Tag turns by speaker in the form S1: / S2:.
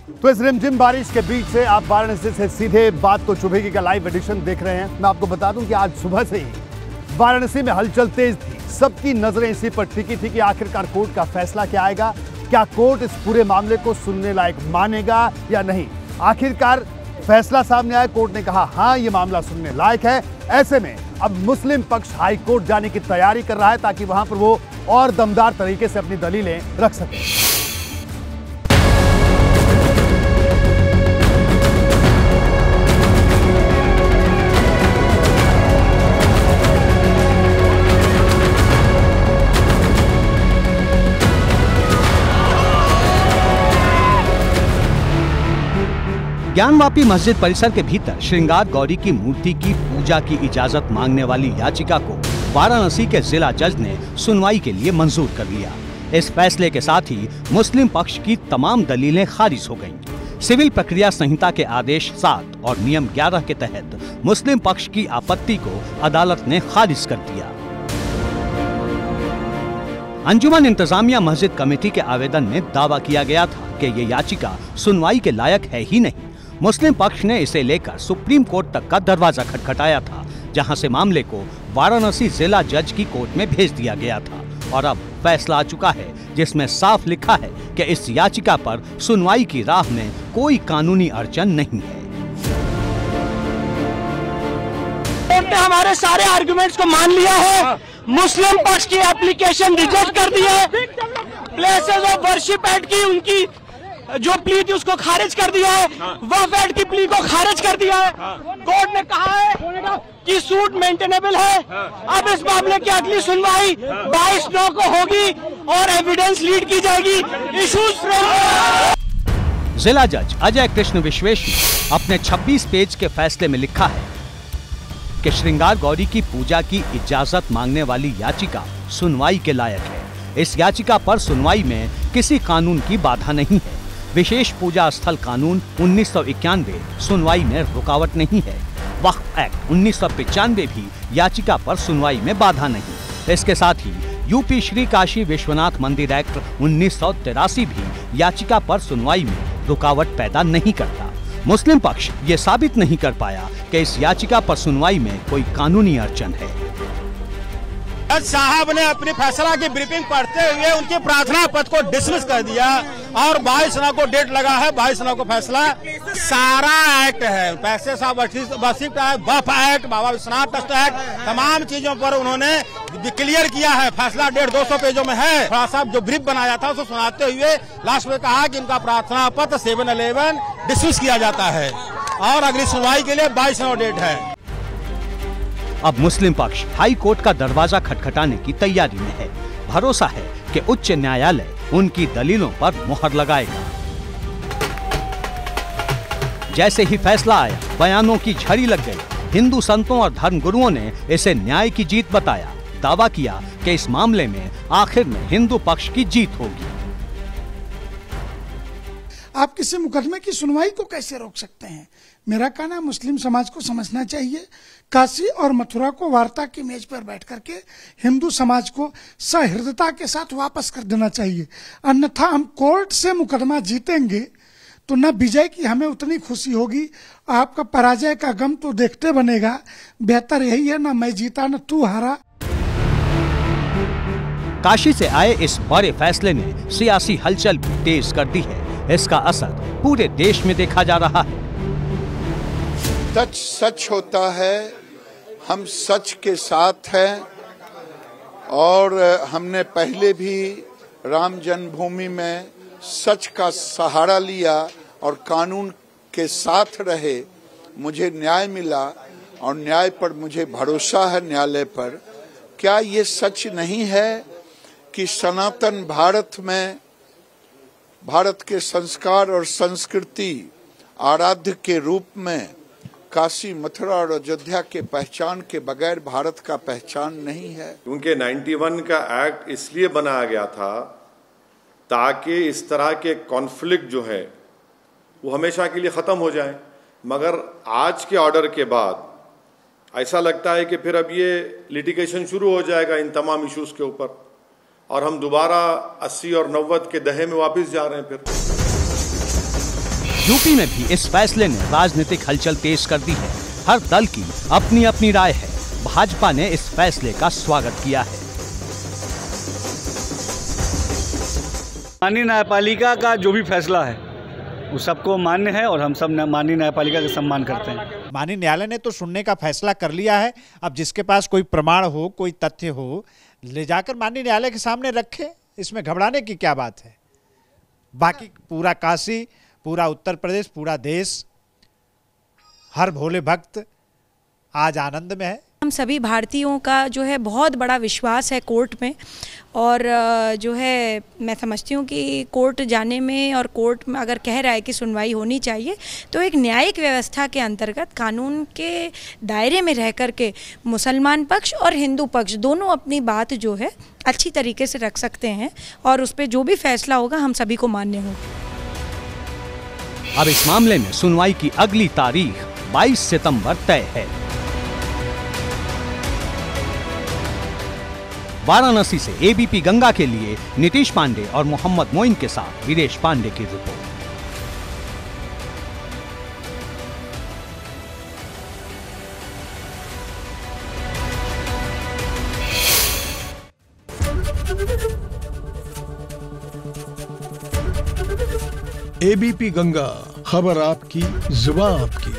S1: तो इस रिमझिम बारिश के बीच से आप वाराणसी से सीधे बात तो चुभेगी का लाइव एडिशन देख रहे हैं। मैं आपको बता दूं कि आज सुबह से ही वाराणसी में हलचल तेज थी। सबकी नजरें इसी पर टिकी थी कि आखिरकार कोर्ट का फैसला क्या आएगा, क्या कोर्ट इस पूरे मामले को सुनने लायक मानेगा या नहीं। आखिरकार फैसला सामने आया, कोर्ट ने कहा हाँ ये मामला सुनने लायक है। ऐसे में अब मुस्लिम पक्ष हाई कोर्ट जाने की तैयारी कर रहा है ताकि वहां पर वो और दमदार तरीके से अपनी दलीलें रख सके।
S2: ज्ञानवापी मस्जिद परिसर के भीतर श्रृंगार गौरी की मूर्ति की पूजा की इजाजत मांगने वाली याचिका को वाराणसी के जिला जज ने सुनवाई के लिए मंजूर कर लिया। इस फैसले के साथ ही मुस्लिम पक्ष की तमाम दलीलें खारिज हो गईं। सिविल प्रक्रिया संहिता के आदेश 7 और नियम 11 के तहत मुस्लिम पक्ष की आपत्ति को अदालत ने खारिज कर दिया। अंजुमन इंतजामिया मस्जिद कमेटी के आवेदन में दावा किया गया था कि ये याचिका सुनवाई के लायक है ही नहीं। मुस्लिम पक्ष ने इसे लेकर सुप्रीम कोर्ट तक का दरवाजा खटखटाया था, जहां से मामले को वाराणसी जिला जज की कोर्ट में भेज दिया गया था और अब फैसला आ चुका है जिसमें साफ लिखा है कि इस याचिका पर सुनवाई की राह में कोई कानूनी अड़चन नहीं है।
S3: कोर्ट ने हमारे सारे आर्गुमेंट्स को मान लिया है। मुस्लिम पक्ष की एप्लीकेशन रिजेक्ट कर दी है। प्लेसेस ऑफ वर्शिप एक्ट की उनकी जो प्ली थी उसको खारिज कर दिया है। वक्फ एक्ट की प्ली को खारिज कर दिया है। कोर्ट ने कहा है कि सूट मेंटेनेबल है। अब इस मामले की अगली सुनवाई 22/9 को होगी और एविडेंस लीड की जाएगी। इश्यूज
S2: जिला जज अजय कृष्ण विश्वेश ने अपने 26 पेज के फैसले में लिखा है कि श्रृंगार गौरी की पूजा की इजाजत मांगने वाली याचिका सुनवाई के लायक है। इस याचिका पर सुनवाई में किसी कानून की बाधा नहीं है। विशेष पूजा स्थल कानून 1991 सुनवाई में रुकावट नहीं है। वक्फ एक्ट 1995 भी याचिका पर सुनवाई में बाधा नहीं। इसके साथ ही यूपी श्री काशी विश्वनाथ मंदिर एक्ट 1983 भी याचिका पर सुनवाई में रुकावट पैदा नहीं करता। मुस्लिम पक्ष ये साबित नहीं कर पाया कि इस याचिका पर सुनवाई में कोई कानूनी अड़चन है।
S4: जज साहब ने अपनी फैसला की ब्रीफिंग पढ़ते हुए उनकी प्रार्थना पत्र को डिसमिस कर दिया और 22/9 को डेट लगा है। 22/9 को फैसला। सारा एक्ट है, पैसे साहब वर्शिप एक्ट, वक्फ एक्ट, बाबा विश्वनाथ ट्रस्ट एक्ट, तमाम चीजों पर उन्होंने क्लियर किया है। फैसला 150 पेजों में है। थोड़ा सा जो ब्रीफ बनाया था उसको सुनाते हुए लास्ट में कहा कि इनका प्रार्थना पत्र 7/11 डिसमिस किया जाता है और अगली सुनवाई के लिए 22/9 डेट है।
S2: अब मुस्लिम पक्ष हाई कोर्ट का दरवाजा खटखटाने की तैयारी में है। भरोसा है कि उच्च न्यायालय उनकी दलीलों पर मुहर लगाएगा। जैसे ही फैसला आया, बयानों की झड़ी लग गई। हिंदू संतों और धर्मगुरुओं ने इसे न्याय की जीत बताया। दावा किया कि इस मामले में आखिर में हिंदू पक्ष की जीत होगी।
S5: आप किसी मुकदमे की सुनवाई को कैसे रोक सकते हैं? मेरा कहना मुस्लिम समाज को समझना चाहिए। काशी और मथुरा को वार्ता की मेज पर बैठ करके हिंदू समाज को सहृदयता के साथ वापस कर देना चाहिए। अन्यथा हम कोर्ट से मुकदमा जीतेंगे तो न विजय की हमें उतनी खुशी होगी, आपका पराजय का गम तो देखते बनेगा। बेहतर यही है न मैं जीता न तू हारा।
S2: काशी से आए इस बड़े फैसले ने सियासी हलचल भी तेज कर दी है। इसका असर पूरे देश में देखा जा रहा है।
S6: सच सच होता है, हम सच के साथ हैं और हमने पहले भी राम जन्मभूमि में सच का सहारा लिया और कानून के साथ रहे। मुझे न्याय मिला और न्याय पर मुझे भरोसा है न्यायालय पर। क्या ये सच नहीं है कि सनातन भारत में भारत के संस्कार और संस्कृति आराध्य के रूप में काशी, मथुरा और अयोध्या के पहचान के बगैर भारत का पहचान नहीं है?
S7: क्योंकि 91 का एक्ट इसलिए बनाया गया था ताकि इस तरह के कॉन्फ्लिक्ट जो है वो हमेशा के लिए ख़त्म हो जाए। मगर आज के ऑर्डर के बाद ऐसा लगता है कि फिर अब ये लिटिगेशन शुरू हो जाएगा इन तमाम इश्यूज के ऊपर और हम दोबारा 80 और 90 के दहे में वापस जा रहे हैं। फिर
S2: यूपी में भी इस फैसले ने राजनीतिक हलचल तेज कर दी है। हर दल की अपनी अपनी राय है। भाजपा ने इस फैसले का स्वागत किया है।
S8: माननीय न्यायपालिका का जो भी फैसला है वो सबको मान्य है और हम सब माननीय न्यायपालिका का सम्मान करते हैं।
S9: माननीय न्यायालय ने तो सुनने का फैसला कर लिया है। अब जिसके पास कोई प्रमाण हो, कोई तथ्य हो, ले जाकर माननीय न्यायालय के सामने रखे। इसमें घबराने की क्या बात है। बाकी पूरा काशी, पूरा उत्तर प्रदेश, पूरा देश, हर भोले भक्त आज आनंद में है।
S10: हम सभी भारतीयों का जो है बहुत बड़ा विश्वास है कोर्ट में, और जो है मैं समझती हूँ कि कोर्ट जाने में और कोर्ट में अगर कह रहा है कि सुनवाई होनी चाहिए तो एक न्यायिक व्यवस्था के अंतर्गत कानून के दायरे में रह कर के मुसलमान पक्ष और हिंदू पक्ष दोनों अपनी बात जो है अच्छी तरीके से रख सकते हैं, और उस पर जो भी फैसला होगा हम सभी को मान्य होगा।
S2: अब इस मामले में सुनवाई की अगली तारीख 22 सितंबर तय है। वाराणसी से एबीपी गंगा के लिए नीतीश पांडे और मोहम्मद मोइन के साथ वीरेश पांडे की रिपोर्ट।
S11: एबीपी गंगा, खबर आपकी, जुबान आपकी।